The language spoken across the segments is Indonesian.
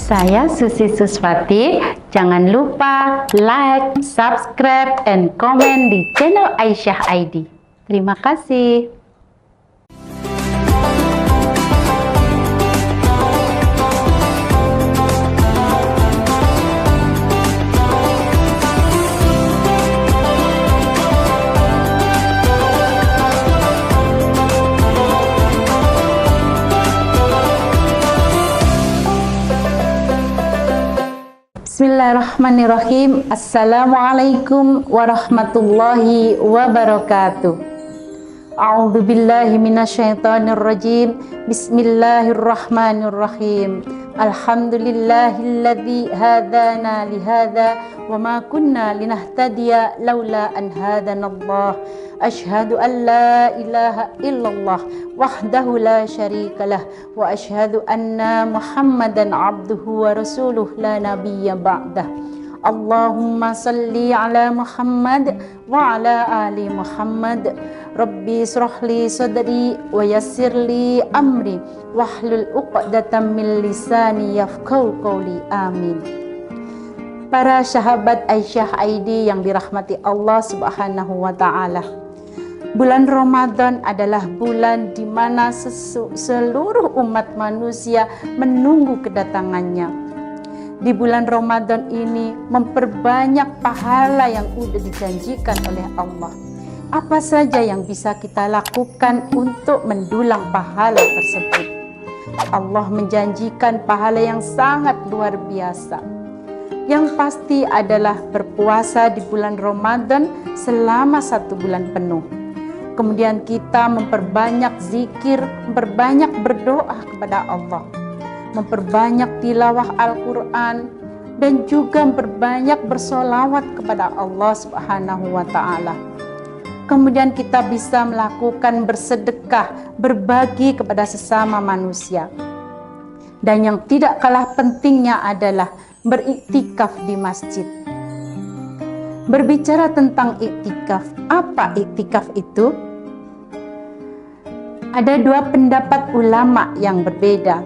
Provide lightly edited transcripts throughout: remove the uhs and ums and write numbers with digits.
Saya Susi Suswati. Jangan lupa like, subscribe, and comment di channel Aisyah ID. Terima kasih. Bismillahirrahmanirrahim. Assalamualaikum warahmatullahi wabarakatuh. A'udzu billahi minasyaitonir rajim. Bismillahirrahmanirrahim. Alhamdulillahilladzi hadana lihadza wa ma kunna linahtadiya laula an hadanallah. Asyhadu an la ilaha illallah wahdahu la syarikalah wa asyhadu anna Muhammadan abduhu wa rasuluh la nabiyya ba'dah. Allahumma salli ala Muhammad wa ala ali Muhammad. Rabbi israhli sadri wa yassirli amri wahlul 'uqdatam min lisani yafqahu qawli. Amin. Para sahabat Aisyah ID yang dirahmati Allah Subhanahu wa taala. Bulan Ramadan adalah bulan di mana seluruh umat manusia menunggu kedatangannya. Di bulan Ramadan ini memperbanyak pahala yang sudah dijanjikan oleh Allah. Apa saja yang bisa kita lakukan untuk mendulang pahala tersebut? Allah menjanjikan pahala yang sangat luar biasa. Yang pasti adalah berpuasa di bulan Ramadan selama 1 bulan penuh. Kemudian kita memperbanyak zikir, memperbanyak berdoa kepada Allah, memperbanyak tilawah Al-Quran, dan juga memperbanyak bersolawat kepada Allah Subhanahu wa ta'ala. Kemudian kita bisa melakukan bersedekah, berbagi kepada sesama manusia. Dan yang tidak kalah pentingnya adalah beriktikaf di masjid. Berbicara tentang iktikaf, apa iktikaf itu? Ada 2 pendapat ulama yang berbeda.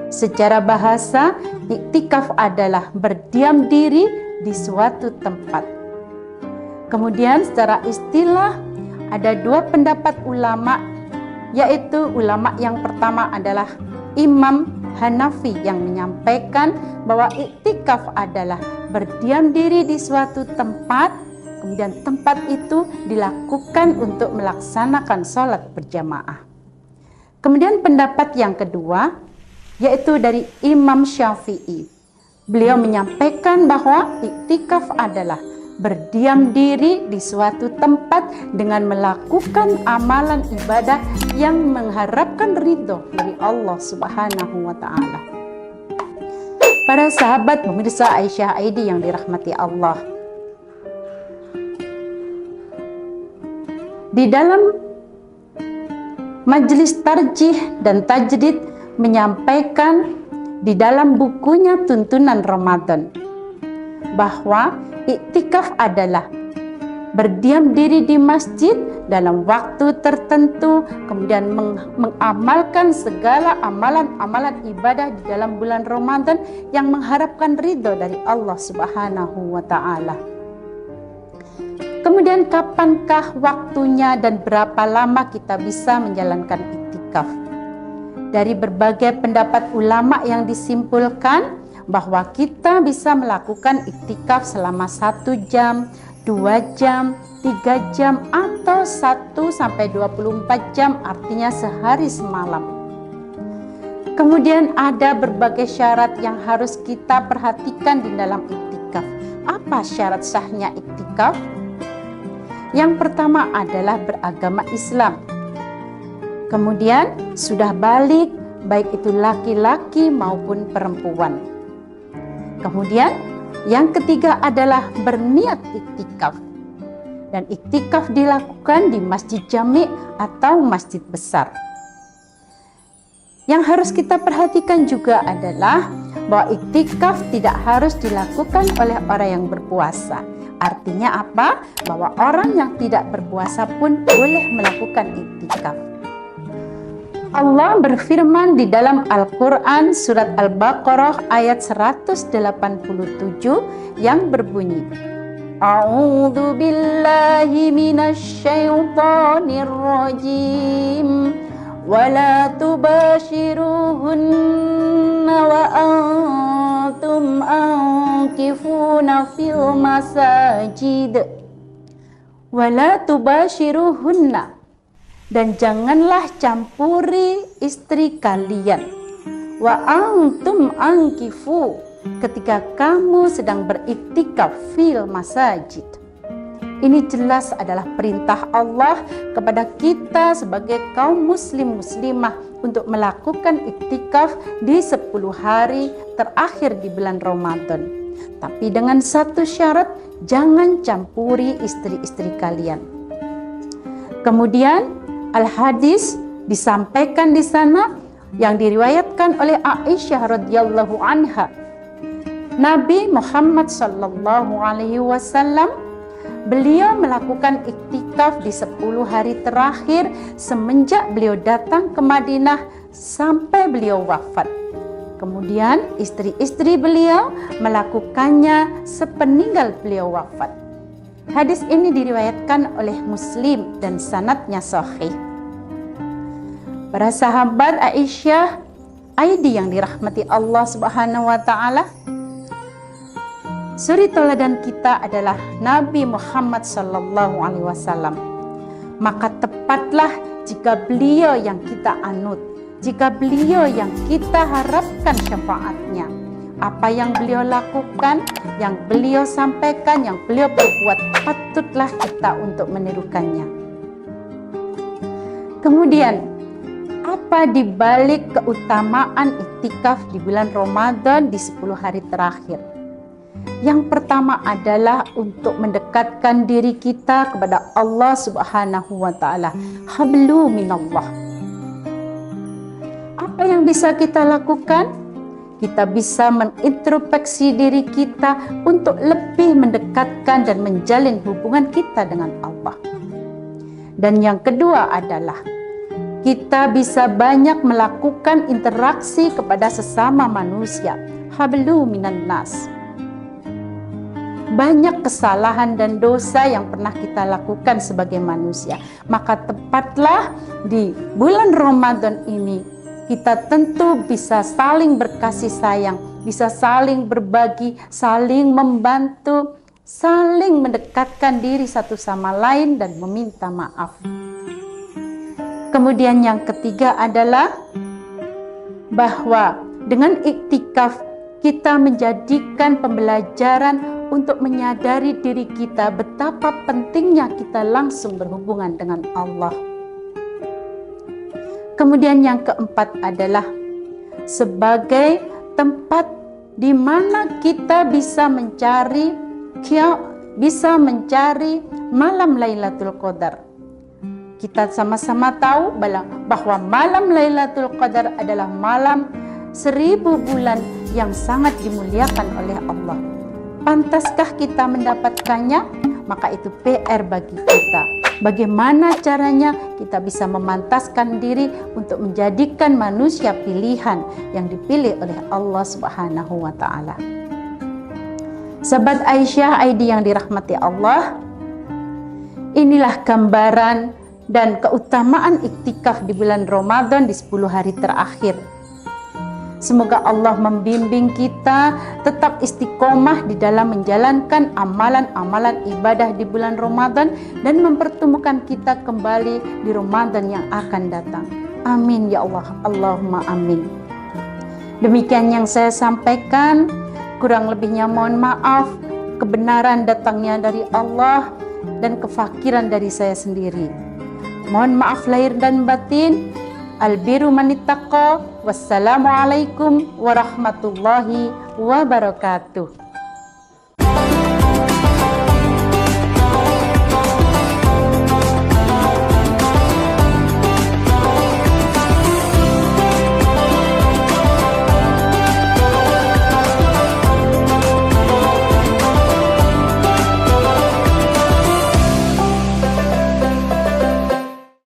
Secara bahasa, iktikaf adalah berdiam diri di suatu tempat. Kemudian secara istilah, ada 2 pendapat ulama, yaitu ulama yang pertama adalah Imam Hanafi yang menyampaikan bahwa iktikaf adalah berdiam diri di suatu tempat, kemudian tempat itu dilakukan untuk melaksanakan sholat berjamaah. Kemudian pendapat yang kedua, yaitu dari Imam Syafi'i. Beliau menyampaikan bahwa iktikaf adalah berdiam diri di suatu tempat dengan melakukan amalan ibadah yang mengharapkan ridho dari Allah Subhanahu wa ta'ala. Para sahabat pemirsa Aisyah ID yang dirahmati Allah, di dalam majelis tarjih dan tajdid menyampaikan di dalam bukunya Tuntunan Ramadan bahwa iktikaf adalah berdiam diri di masjid dalam waktu tertentu, kemudian mengamalkan segala amalan-amalan ibadah di dalam bulan Ramadan yang mengharapkan ridho dari Allah Subhanahu wa ta'ala. Kemudian kapankah waktunya dan berapa lama kita bisa menjalankan iktikaf? Dari berbagai pendapat ulama yang disimpulkan bahwa kita bisa melakukan iktikaf selama 1 jam, 2 jam, 3 jam, atau 1 sampai 24 jam, artinya sehari semalam. Kemudian ada berbagai syarat yang harus kita perhatikan di dalam iktikaf. Apa syarat sahnya iktikaf? Yang pertama adalah beragama Islam. Kemudian sudah balik, baik itu laki-laki maupun perempuan. Kemudian yang ketiga adalah berniat iktikaf. Dan iktikaf dilakukan di masjid jami' atau masjid besar. Yang harus kita perhatikan juga adalah bahwa iktikaf tidak harus dilakukan oleh orang yang berpuasa. Artinya apa? Bahwa orang yang tidak berpuasa pun boleh melakukan iktikaf. Allah berfirman di dalam Al-Quran surat Al-Baqarah ayat 187 yang berbunyi, A'udzu billahi minasy syaithanir rajim wa la tubashiruhunna wa antum ankifuna fil masajid wa la tubashiruhunna, dan janganlah campuri istri kalian, wa antum ankifu, ketika kamu sedang beriktikaf fil masajid. Ini jelas adalah perintah Allah kepada kita sebagai kaum muslim muslimah untuk melakukan iktikaf di 10 hari terakhir di bulan Ramadan. Tapi dengan satu syarat, jangan campuri istri-istri kalian. Kemudian al-hadis disampaikan di sana yang diriwayatkan oleh Aisyah radhiyallahu anha. Nabi Muhammad sallallahu alaihi wasallam, beliau melakukan iktikaf di 10 hari terakhir semenjak beliau datang ke Madinah sampai beliau wafat. Kemudian istri-istri beliau melakukannya sepeninggal beliau wafat. Hadis ini diriwayatkan oleh Muslim dan sanadnya sahih. Para sahabat Aisyah, Aidi yang dirahmati Allah Subhanahu wa taala, suri teladan kita adalah Nabi Muhammad sallallahu alaihi wasallam. Maka tepatlah jika beliau yang kita anut, jika beliau yang kita harapkan syafaatnya. Apa yang beliau lakukan, yang beliau sampaikan, yang beliau perbuat, patutlah kita untuk menirukannya. Kemudian, apa dibalik keutamaan iktikaf di bulan Ramadan di 10 hari terakhir? Yang pertama adalah untuk mendekatkan diri kita kepada Allah Subhanahu wa taala. Hablu minallah. Apa yang bisa kita lakukan? Kita bisa mengintrospeksi diri kita untuk lebih mendekatkan dan menjalin hubungan kita dengan Allah. Dan yang kedua adalah kita bisa banyak melakukan interaksi kepada sesama manusia. Hablu minan nas. Banyak kesalahan dan dosa yang pernah kita lakukan sebagai manusia. Maka tepatlah di bulan Ramadan ini kita tentu bisa saling berkasih sayang, bisa saling berbagi, saling membantu, saling mendekatkan diri satu sama lain dan meminta maaf. Kemudian yang ketiga adalah bahwa dengan iktikaf kita menjadikan pembelajaran untuk menyadari diri kita betapa pentingnya kita langsung berhubungan dengan Allah. Kemudian yang keempat adalah sebagai tempat di mana kita bisa mencari malam Lailatul Qadar. Kita sama-sama tahu bahwa malam Lailatul Qadar adalah malam 1000 bulan yang sangat dimuliakan oleh Allah. Pantaskah kita mendapatkannya? Maka itu PR bagi kita. Bagaimana caranya kita bisa memantaskan diri untuk menjadikan manusia pilihan yang dipilih oleh Allah Subhanahu wa taala. Sahabat Aisyah, Aidi yang dirahmati Allah, inilah gambaran dan keutamaan iktikaf di bulan Ramadan di 10 hari terakhir. Semoga Allah membimbing kita tetap istiqomah di dalam menjalankan amalan-amalan ibadah di bulan Ramadan dan mempertemukan kita kembali di Ramadan yang akan datang. Amin ya Allah, Allahumma amin. Demikian yang saya sampaikan, kurang lebihnya mohon maaf. Kebenaran datangnya dari Allah dan kefakiran dari saya sendiri. Mohon maaf lahir dan batin. Albiru manittaqa. Wassalamualaikum warahmatullahi wabarakatuh.